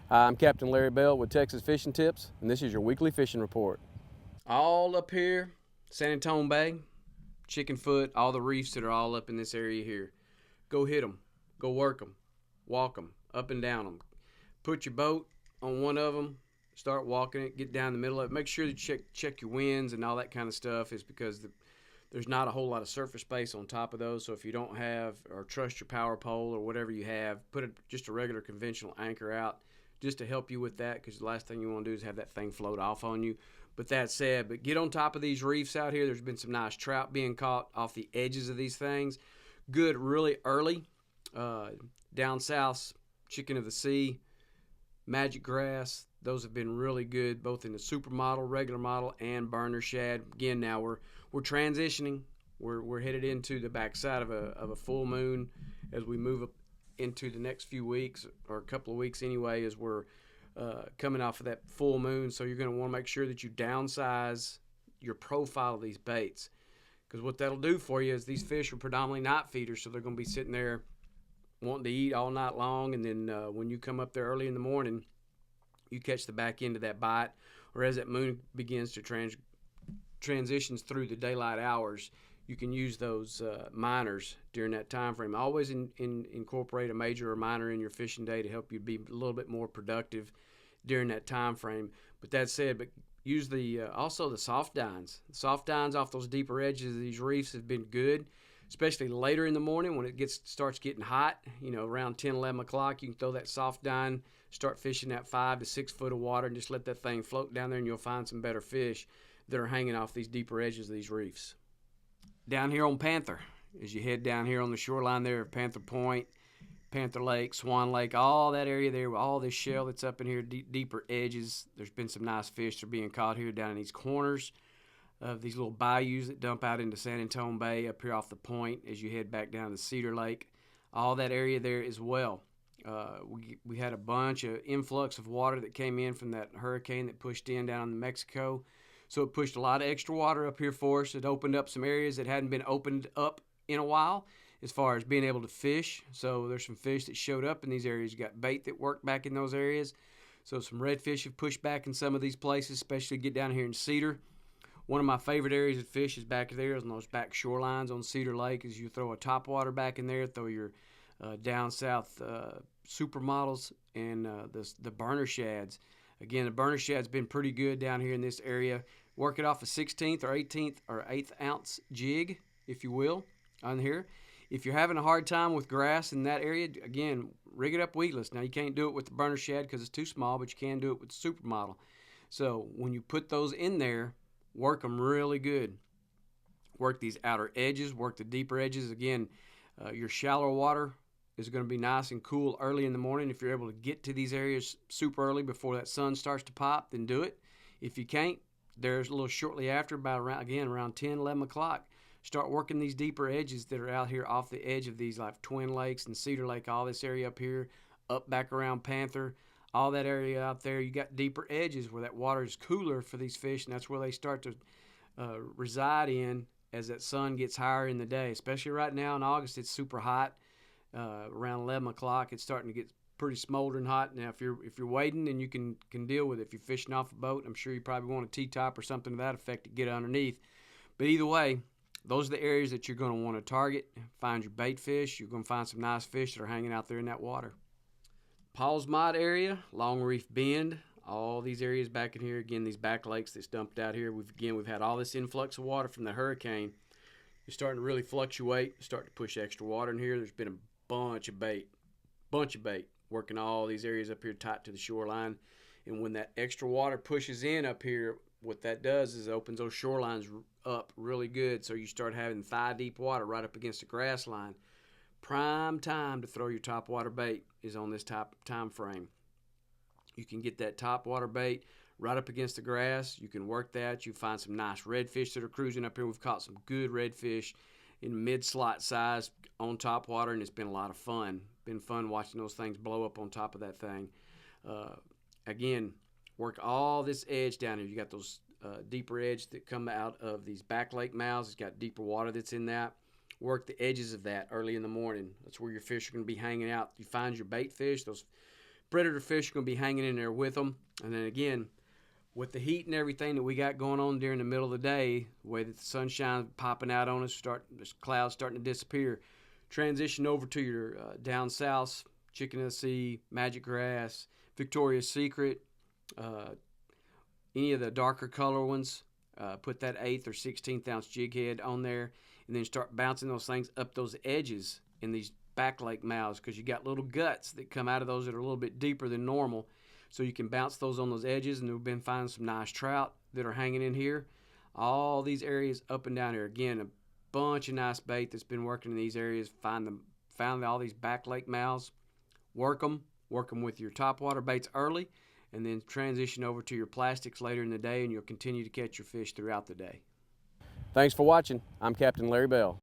Hi, I'm Captain Larry Bell with Texas Fishing Tips, and this is your weekly fishing report. All up here, San Antonio Bay, Chickenfoot, all the reefs that are all up in this area here. Go hit them, go work them, walk them, up and down them. Put your boat on one of them, start walking it, get down the middle of it. Make sure that you check your winds and all that kind of stuff, is because there's not a whole lot of surface space on top of those. So if you don't have or trust your power pole or whatever you have, put just a regular conventional anchor out just to help you with that, because the last thing you want to do is have that thing float off on you. But that said, get on top of these reefs out here. There's been some nice trout being caught off the edges of these things. Good, really early. Down south, chicken of the sea, magic grass. Those have been really good, both in the supermodel, regular model, and burner shad. Again, now we're transitioning. We're headed into the backside of a full moon as we move up into the next few weeks, or a couple of weeks anyway, as we're coming off of that full moon. So you're going to want to make sure that you downsize your profile of these baits, because what that'll do for you is these fish are predominantly night feeders, so they're going to be sitting there wanting to eat all night long, and then when you come up there early in the morning, you catch the back end of that bite, or as that moon begins to transitions through the daylight hours, you can use those minors during that time frame. Always incorporate a major or minor in your fishing day to help you be a little bit more productive during that time frame. But that said, use also the soft dines. The soft dines off those deeper edges of these reefs have been good, especially later in the morning when it starts getting hot. Around 10, 11 o'clock, you can throw that soft dine, start fishing that 5 to 6 foot of water, and just let that thing float down there, and you'll find some better fish that are hanging off these deeper edges of these reefs. Down here on Panther, as you head down here on the shoreline there of Panther Point, Panther Lake, Swan Lake, all that area there, all this shell that's up in here, deeper edges, there's been some nice fish that are being caught here down in these corners of these little bayous that dump out into San Antonio Bay up here off the point as you head back down to Cedar Lake. All that area there as well. We had a bunch of influx of water that came in from that hurricane that pushed in down in Mexico. So it pushed a lot of extra water up here for us. It opened up some areas that hadn't been opened up in a while as far as being able to fish. So there's some fish that showed up in these areas. You got bait that worked back in those areas. So some redfish have pushed back in some of these places, especially get down here in Cedar. One of my favorite areas of fish is back there on those back shorelines on Cedar Lake. As you throw a topwater back in there, throw your down south supermodels and the burner shads. Again, the burner shad's been pretty good down here in this area. Work it off a 16th or 18th or 8th ounce jig, if you will, on here. If you're having a hard time with grass in that area, again, rig it up weedless. Now, you can't do it with the burner shad because it's too small, but you can do it with the supermodel. So when you put those in there, work them really good. Work these outer edges, work the deeper edges. Again, your shallow water is going to be nice and cool early in the morning. If you're able to get to these areas super early before that sun starts to pop, then do it. If you can't, there's a little shortly after, about around 10, 11 o'clock, start working these deeper edges that are out here off the edge of these, like Twin Lakes and Cedar Lake, all this area up here, up back around Panther, all that area out there. You got deeper edges where that water is cooler for these fish, and that's where they start to reside in as that sun gets higher in the day. Especially right now in August, it's super hot. Around 11 o'clock, it's starting to get pretty smoldering hot. Now, if you're wading, then you can deal with it. If you're fishing off a boat, I'm sure you probably want a T-top or something to that effect to get underneath. But either way, those are the areas that you're going to want to target. Find your bait fish. You're going to find some nice fish that are hanging out there in that water. Paul's Mott area, Long Reef Bend, all these areas back in here. Again, these back lakes that's dumped out here. We've had all this influx of water from the hurricane. It's starting to really fluctuate, starting to push extra water in here. There's been a bunch of bait, working all these areas up here tight to the shoreline. And when that extra water pushes in up here, what that does is it opens those shorelines up really good. So you start having thigh-deep water right up against the grass line. Prime time to throw your topwater bait is on this time frame. You can get that topwater bait right up against the grass. You can work that. You find some nice redfish that are cruising up here. We've caught some good redfish in mid-slot size on top water, and it's been a lot of fun. Been fun watching those things blow up on top of that thing. Again, work all this edge down here. You got those deeper edge that come out of these back lake mouths. It's got deeper water that's in that. Work the edges of that early in the morning. That's where your fish are going to be hanging out. You find your bait fish, those predator fish are going to be hanging in there with them. And then again, with the heat and everything that we got going on during the middle of the day, the way that the sunshine's popping out on us, there's clouds starting to disappear, transition over to your down south, Chicken of the Sea, Magic Grass, Victoria's Secret, any of the darker color ones. Put that 1/8 or 16th ounce jig head on there, and then start bouncing those things up those edges in these back lake mouths, because you got little guts that come out of those that are a little bit deeper than normal. So you can bounce those on those edges, and we've been finding some nice trout that are hanging in here. All these areas up and down here. Again, a bunch of nice bait that's been working in these areas. Found all these back lake mouths. Work them with your topwater baits early, and then transition over to your plastics later in the day, and you'll continue to catch your fish throughout the day. Thanks for watching. I'm Captain Larry Bell.